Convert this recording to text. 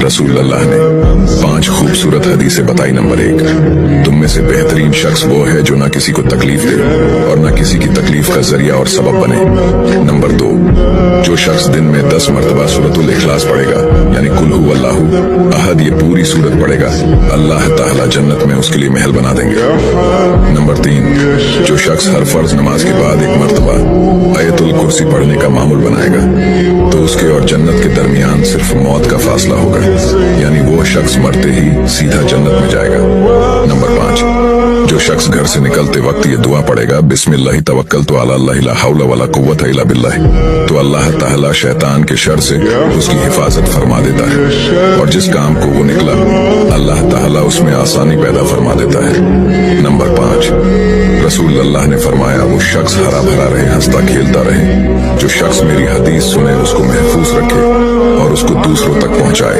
रसूल अल्लाह ने 5 खूबसूरत हदीसें बताई। नंबर 1, तुम में से बेहतरीन शख्स वो है जो ना किसी को तकलीफ दे और ना किसी की तकलीफ का जरिया और सबब बने। नंबर 2, जो शख्स दिन में 10 मरतबा सूरतुल इखलास पढ़ेगा, यानी कुल हु अल्लाहु अहद, ये पूरी सूरत पढ़ेगा, अल्लाह ताला जन्नत में उसके लिए महल बना देंगे। नंबर 3, जो शख्स हर फर्ज नमाज के बाद 1 मरतबा आयतुल कुर्सी पढ़ने का मामूल बनाएगा, तो उसके और जन्नत के दरमियान सिर्फ मौत का फासला होगा, यानी वो शख्स मरते ही सीधा जन्नत में जाएगा। नंबर 5, जो शख्स घर से निकलते वक्त ये दुआ पढ़ेगा, बिस्मिल्लाहि तवक्कलतु अला अल्लाह ला हौला वला कुव्वता इल्ला बिल्लाह, तो अल्लाह ताला शैतान के शर से उसकी हिफाजत फरमा देता है और जिस काम को वो निकला अल्लाह ताला उसमें आसानी पैदा फरमा देता है। नंबर 5, रसूल अल्लाह ने फरमाया, वो शख्स हरा भरा रहे, हंसता खेलता रहे। जो शख्स मेरी हदीस सुने उसको महफूज रखे और उसको दूसरों तक पहुंचाए।